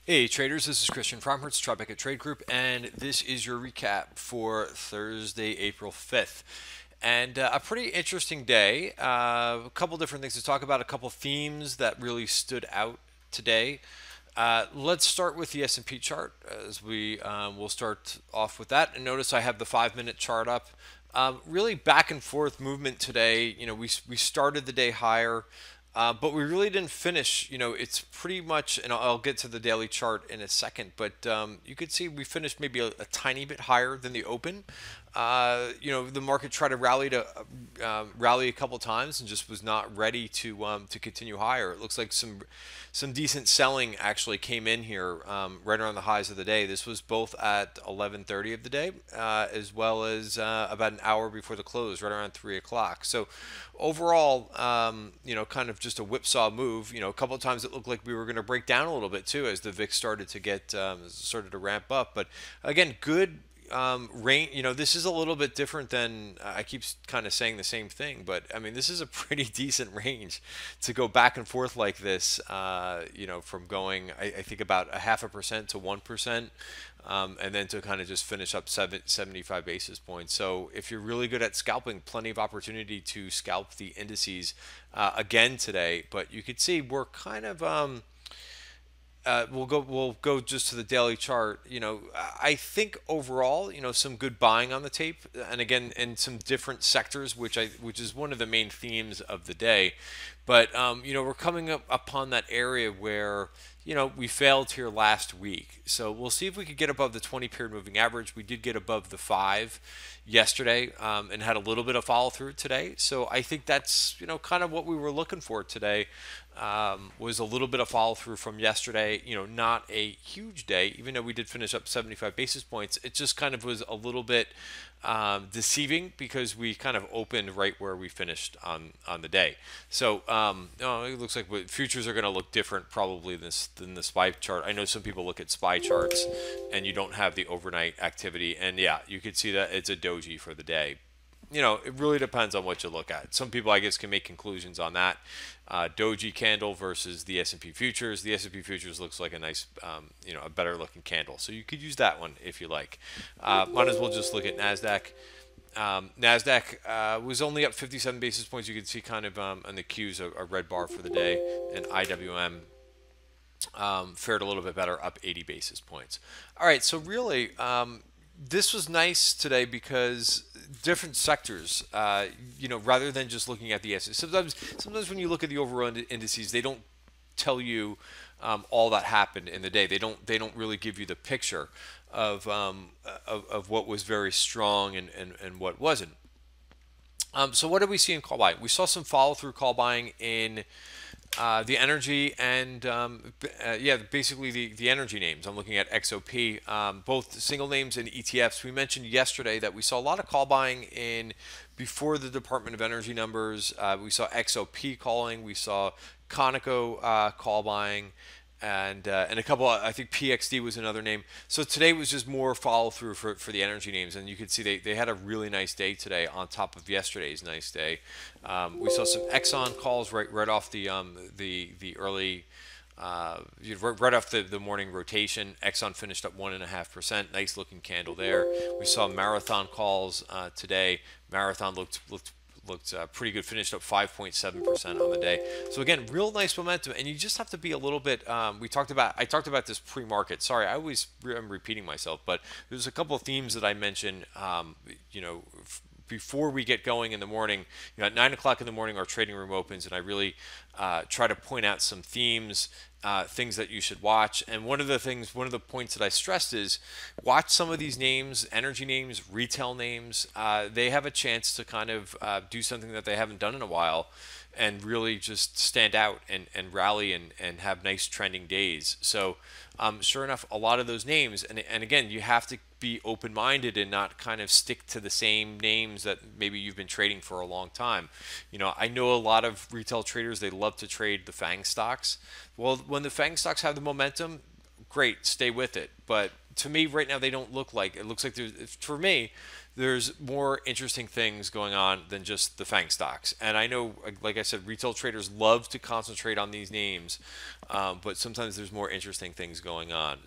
Hey traders, this is Christian from Hertz Tribeca Trade Group, and this is your recap for Thursday, April 5th. And a pretty interesting day. A couple different things to talk about, a couple themes that really stood out today. Let's start with the S&P chart as we will start off with that. And notice I have the 5-minute chart up. Really back and forth movement today. We started the day higher. But we really didn't finish. It's pretty much, and I'll get to the daily chart in a second, but you could see we finished maybe a tiny bit higher than the open. The market tried to rally a couple times and just was not ready to continue higher. It looks like some decent selling actually came in here right around the highs of the day. This was both at 11:30 of the day as well as about an hour before the close, right around 3 o'clock. So overall, kind of just a whipsaw move. A couple of times it looked like we were going to break down a little bit too as the VIX started to ramp up. But again, good range. This is a little bit different than I keep kind of saying the same thing, but I mean, this is a pretty decent range to go back and forth like this. From going, I think about a 0.5% to 1%. And then to kind of just finish up 75 basis points. So if you're really good at scalping, plenty of opportunity to scalp the indices again today. But you could see we're kind of we'll go just to the daily chart. I think overall, some good buying on the tape, and again in some different sectors, which is one of the main themes of the day. But we're coming up upon that area where we failed here last week. So we'll see if we could get above the 20 period moving average. We did get above the 5 yesterday and had a little bit of follow through today. So I think that's kind of what we were looking for today. Was a little bit of follow through from yesterday. Not a huge day, even though we did finish up 75 basis points. It just kind of was a little bit deceiving because we kind of opened right where we finished on the day. So it looks like futures are going to look different probably than the SPY chart. I know some people look at SPY charts and you don't have the overnight activity, and yeah, you could see that it's a doji for the day. It really depends on what you look at. Some people, I guess, can make conclusions on that. Doji candle versus the S&P futures. The S&P futures looks like a nice, a better looking candle. So you could use that one if you like. Might as well just look at NASDAQ. NASDAQ was only up 57 basis points. You can see kind of on the Qs a red bar for the day. And IWM fared a little bit better, up 80 basis points. All right, so really, this was nice today because different sectors, rather than just looking at the S. Sometimes when you look at the overall indices, they don't tell you all that happened in the day. They don't really give you the picture of what was very strong and what wasn't. So what did we see in call buying? We saw some follow through call buying in the energy and basically the energy names. I'm looking at XOP, both single names and ETFs. We mentioned yesterday that we saw a lot of call buying in before the Department of Energy numbers. We saw XOP calling. We saw Conoco call buying. And a couple, I think PXD was another name. So today was just more follow through for the energy names, and you can see they had a really nice day today on top of yesterday's nice day. We saw some Exxon calls right off the early. Right off the morning rotation. Exxon finished up 1.5%. Nice looking candle there. We saw Marathon calls today. Marathon looked pretty good, finished up 5.7% on the day. So again, real nice momentum, and you just have to be a little bit. I talked about this pre-market. Sorry, I'm repeating myself, but there's a couple of themes that I mentioned. Before we get going in the morning, at 9 o'clock in the morning, our trading room opens, and I really try to point out some themes, things that you should watch. And one of the points that I stressed is watch some of these names, energy names, retail names. They have a chance to kind of do something that they haven't done in a while and really just stand out and rally and have nice trending days. So sure enough, a lot of those names, and again, you have to be open-minded and not kind of stick to the same names that maybe you've been trading for a long time. I know a lot of retail traders, they love to trade the FANG stocks. Well, when the FANG stocks have the momentum, great, stay with it. But to me, right now, they don't look like it. Looks like for me, there's more interesting things going on than just the FANG stocks. And I know, like I said, retail traders love to concentrate on these names, but sometimes there's more interesting things going on.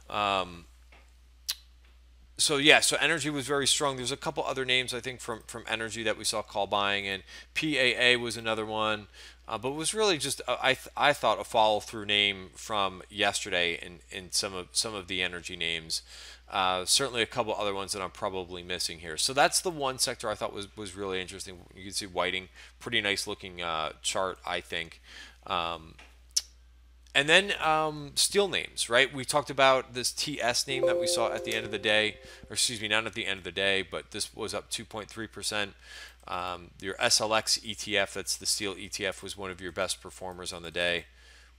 Um, so energy was very strong. There's a couple other names I think from energy that we saw call buying, and PAA was another one, but it was really just I thought a follow through name from yesterday in some of the energy names. Certainly a couple other ones that I'm probably missing here. So that's the one sector I thought was really interesting. You can see Whiting, pretty nice looking chart I think. And then steel names, right? We talked about this TS name that we saw at the end of the day, or excuse me, not at the end of the day, but this was up 2.3%. Your SLX ETF, that's the steel ETF, was one of your best performers on the day.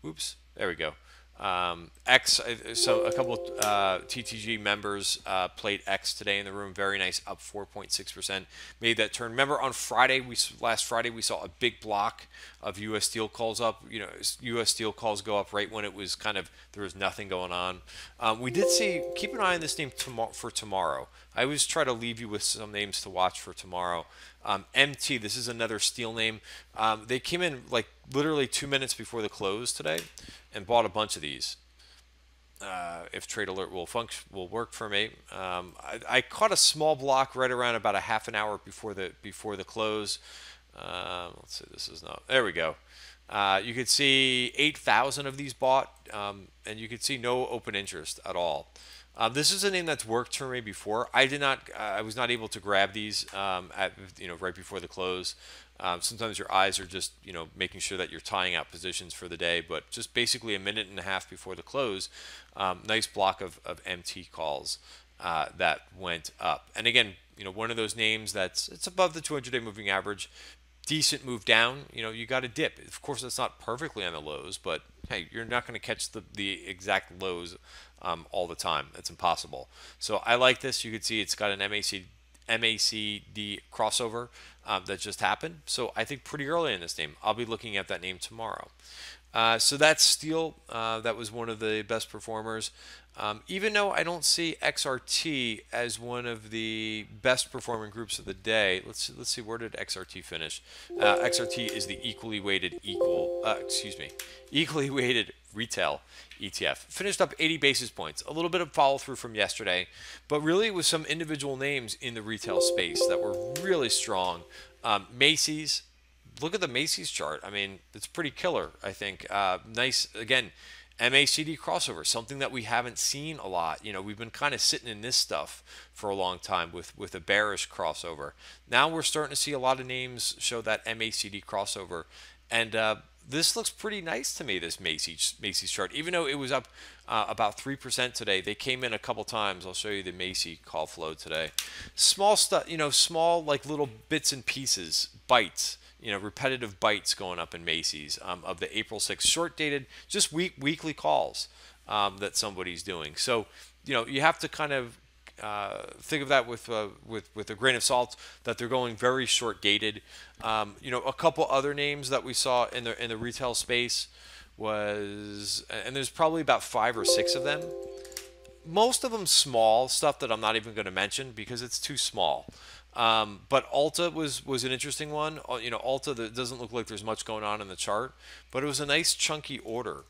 Oops, there we go. So a couple TTG members played X today in the room. Very nice, up 4.6%. Made that turn. Remember on Friday, last Friday we saw a big block of U.S. steel calls up. You know, U.S. steel calls go up right when it was kind of there was nothing going on. We did see. Keep an eye on this name for tomorrow. I always try to leave you with some names to watch for tomorrow. MT, this is another steel name. They came in like literally 2 minutes before the close today and bought a bunch of these. If trade alert will work for me. I caught a small block right around about a half an hour before the close. Let's see, this is not. There we go. You could see 8,000 of these bought, and you could see no open interest at all. This is a name that's worked for me before. I did not. I was not able to grab these right before the close. Sometimes your eyes are just making sure that you're tying out positions for the day, but just basically a minute and a half before the close, nice block of MT calls that went up. And again, one of those names it's above the 200-day moving average. Decent move down. You got a dip. Of course, it's not perfectly on the lows, but hey, you're not going to catch the exact lows all the time. That's impossible. So I like this. You can see it's got an MACD crossover that just happened. So I think pretty early in this name. I'll be looking at that name tomorrow. So that's steel. That was one of the best performers. Even though I don't see XRT as one of the best performing groups of the day, let's see, where did XRT finish? XRT is the equally weighted retail ETF. Finished up 80 basis points. A little bit of follow through from yesterday, but really with some individual names in the retail space that were really strong. Macy's. Look at the Macy's chart. I mean, it's pretty killer, I think. Nice, again, MACD crossover, something that we haven't seen a lot. We've been kind of sitting in this stuff for a long time with a bearish crossover. Now we're starting to see a lot of names show that MACD crossover. And this looks pretty nice to me, this Macy's chart. Even though it was up about 3% today, they came in a couple times. I'll show you the Macy call flow today. Small stuff, small like little bits and pieces, bites. Repetitive bites going up in Macy's of the April 6th short dated, just weekly calls that somebody's doing. So, you have to kind of think of that with a grain of salt, that they're going very short dated. A couple other names that we saw in the retail space was, and there's probably about 5 or 6 of them. Most of them small stuff that I'm not even going to mention because it's too small. But Alta was an interesting one. Alta, that doesn't look like there's much going on in the chart, but it was a nice chunky order.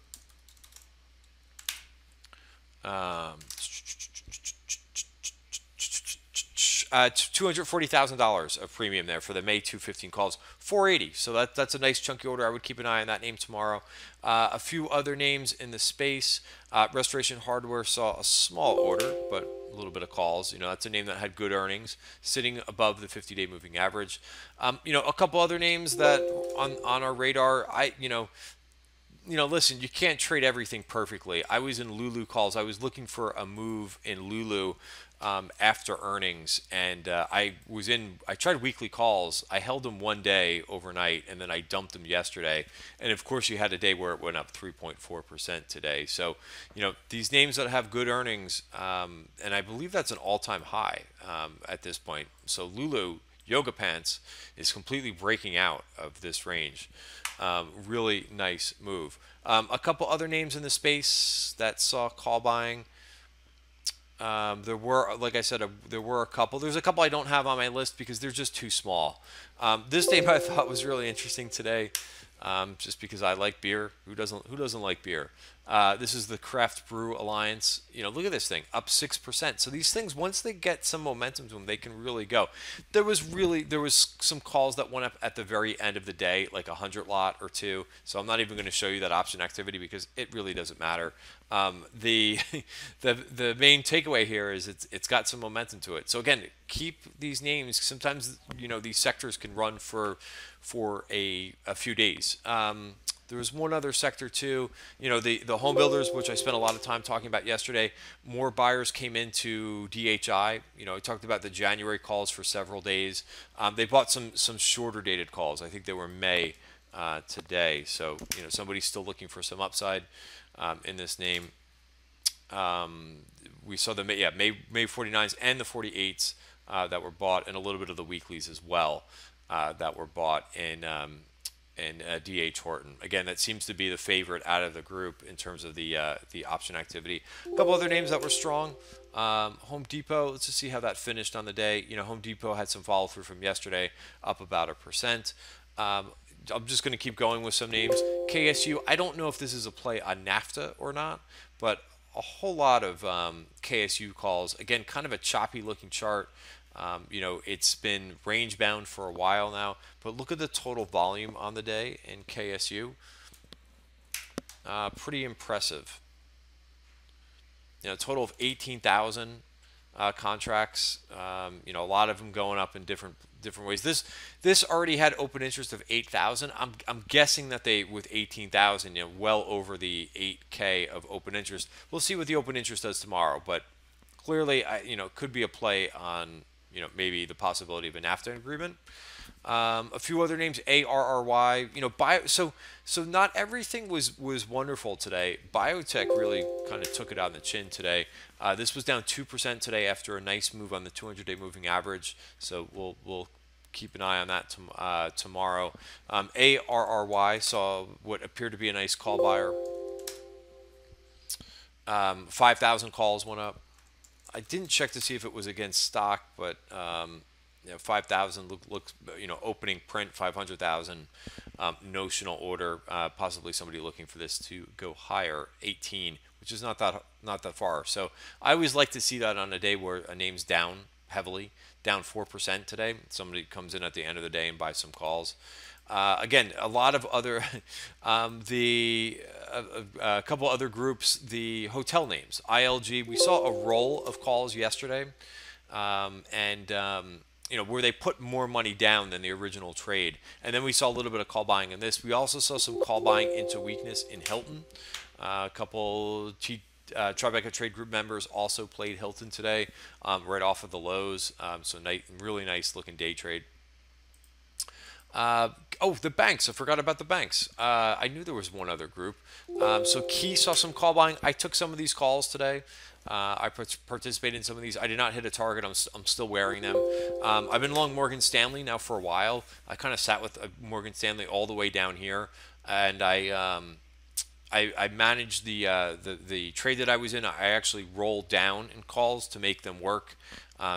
$240,000 of premium there for the May 215 calls, 480. So that's a nice chunky order. I would keep an eye on that name tomorrow. A few other names in the space. Restoration Hardware saw a small order, but a little bit of calls. That's a name that had good earnings, sitting above the 50-day moving average. A couple other names that on our radar. Listen, you can't trade everything perfectly. I was in Lulu calls. I was looking for a move in Lulu after earnings, and I tried weekly calls. I held them one day overnight, and then I dumped them yesterday. And of course, you had a day where it went up 3.4% today. So, these names that have good earnings, and I believe that's an all-time high at this point. So Lulu Yoga Pants is completely breaking out of this range. Really nice move. A couple other names in the space that saw call buying. There were, like I said, there were a couple. There's a couple I don't have on my list because they're just too small. This name I thought was really interesting today, just because I like beer. Who doesn't like beer? This is the Craft Brew Alliance. Look at this thing, up 6%. So these things, once they get some momentum to them, they can really go. There was some calls that went up at the very end of the day, like a 100 lot or two. So I'm not even going to show you that option activity because it really doesn't matter. The the main takeaway here is it's got some momentum to it. So again, keep these names. Sometimes these sectors can run for a few days. There was one other sector too, the home builders, which I spent a lot of time talking about yesterday. More buyers came into DHI. I talked about the January calls for several days. They bought some shorter dated calls. I think they were May today. So somebody's still looking for some upside in this name. We saw the May 49s and the 48s that were bought, and a little bit of the weeklies as well that were bought in DH Horton. Again, that seems to be the favorite out of the group in terms of the option activity. A couple other names that were strong. Home Depot. Let's just see how that finished on the day. Home Depot had some follow through from yesterday, up about 1%. I'm just going to keep going with some names. KSU. I don't know if this is a play on NAFTA or not, but a whole lot of KSU calls. Again, kind of a choppy looking chart. It's been range bound for a while now, but look at the total volume on the day in KSU. Pretty impressive. A total of 18,000 contracts. A lot of them going up in different ways. This already had open interest of 8,000. I'm guessing that they, with 18,000, well over the 8K of open interest. We'll see what the open interest does tomorrow, but clearly, could be a play on maybe the possibility of a NAFTA agreement. A few other names, ARRY. So not everything was wonderful today. Biotech really kind of took it on the chin today. This was down 2% today after a nice move on the 200-day moving average. So we'll keep an eye on that tomorrow. ARRY saw what appeared to be a nice call buyer. 5,000 calls went up. I didn't check to see if it was against stock, but 5,000 looks opening print 500,000 notional order. Possibly somebody looking for this to go higher, 18, which is not that far. So I always like to see that on a day where a name's down heavily, down 4% today. Somebody comes in at the end of the day and buys some calls. Again, a lot of other, a couple other groups, the hotel names, ILG. We saw a roll of calls yesterday, where they put more money down than the original trade. And then we saw a little bit of call buying in this. We also saw some call buying into weakness in Hilton. A couple Tribeca Trade Group members also played Hilton today, right off of the lows. So really nice looking day trade. The banks. I forgot about the banks. I knew there was one other group. So Key saw some call buying. I took some of these calls today. I participated in some of these. I did not hit a target. I'm still wearing them. I've been long Morgan Stanley now for a while. I kind of sat with Morgan Stanley all the way down here, and I managed the trade that I was in. I actually rolled down in calls to make them work,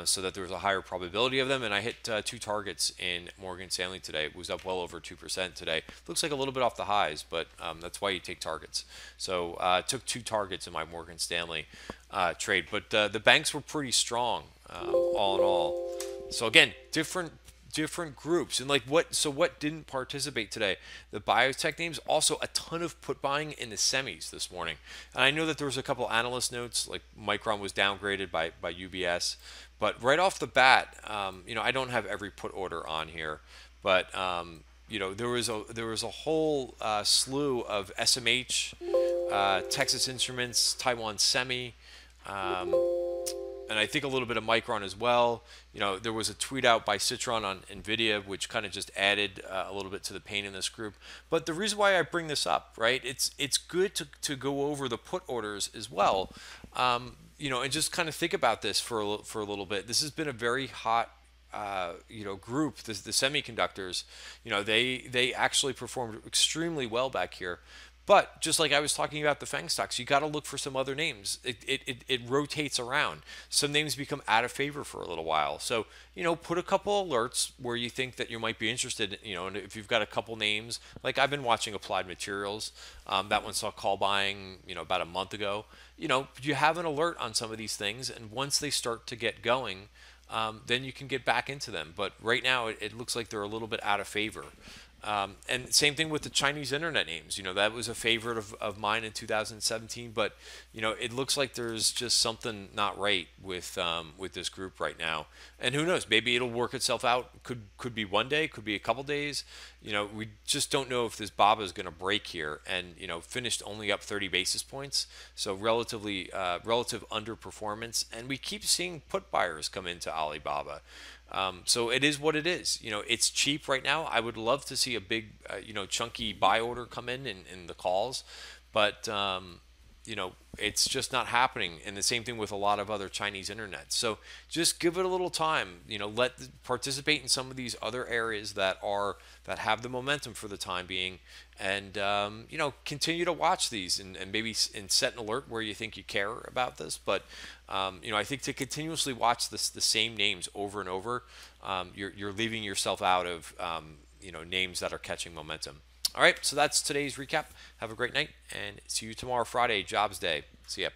so that there was a higher probability of them. And I hit 2 targets in Morgan Stanley today. It was up well over 2% today. Looks like a little bit off the highs, but that's why you take targets. So took 2 targets in my Morgan Stanley trade. But the banks were pretty strong, all in all. So again, different groups. And what didn't participate today? The biotech names. Also a ton of put buying in the semis this morning. And I know that there was a couple analyst notes, like Micron was downgraded by UBS. But right off the bat, I don't have every put order on here, but there was a whole slew of SMH, Texas Instruments, Taiwan Semi, and I think a little bit of Micron as well. There was a tweet out by Citron on NVIDIA, which kind of just added a little bit to the pain in this group. But the reason why I bring this up, right? It's good to go over the put orders as well. And just kind of think about this for a little bit. This has been a very hot, group. The semiconductors, they actually performed extremely well back here. But just like I was talking about the FANG stocks, you got to look for some other names. It rotates around. Some names become out of favor for a little while. So, put a couple alerts where you think that you might be interested, and if you've got a couple names, like I've been watching Applied Materials, that one saw call buying, about a month ago. You have an alert on some of these things, and once they start to get going, then you can get back into them. But right now, it looks like they're a little bit out of favor. And same thing with the Chinese internet names. That was a favorite of mine in 2017, but it looks like there's just something not right with this group right now. And who knows? Maybe it'll work itself out. Could be one day, could be a couple days. We just don't know if this BABA is going to break here. And finished only up 30 basis points, so relative underperformance. And we keep seeing put buyers come into Alibaba. So it is what it is. It's cheap right now. I would love to see a big, chunky buy order come in the calls, but it's just not happening. And the same thing with a lot of other Chinese internet. So just give it a little time. Participate in some of these other areas that have the momentum for the time being, and continue to watch these and maybe set an alert where you think you care about this. But I think to continuously watch the same names over and over, you're leaving yourself out of names that are catching momentum. All right, so that's today's recap. Have a great night, and see you tomorrow, Friday, Jobs Day. See ya.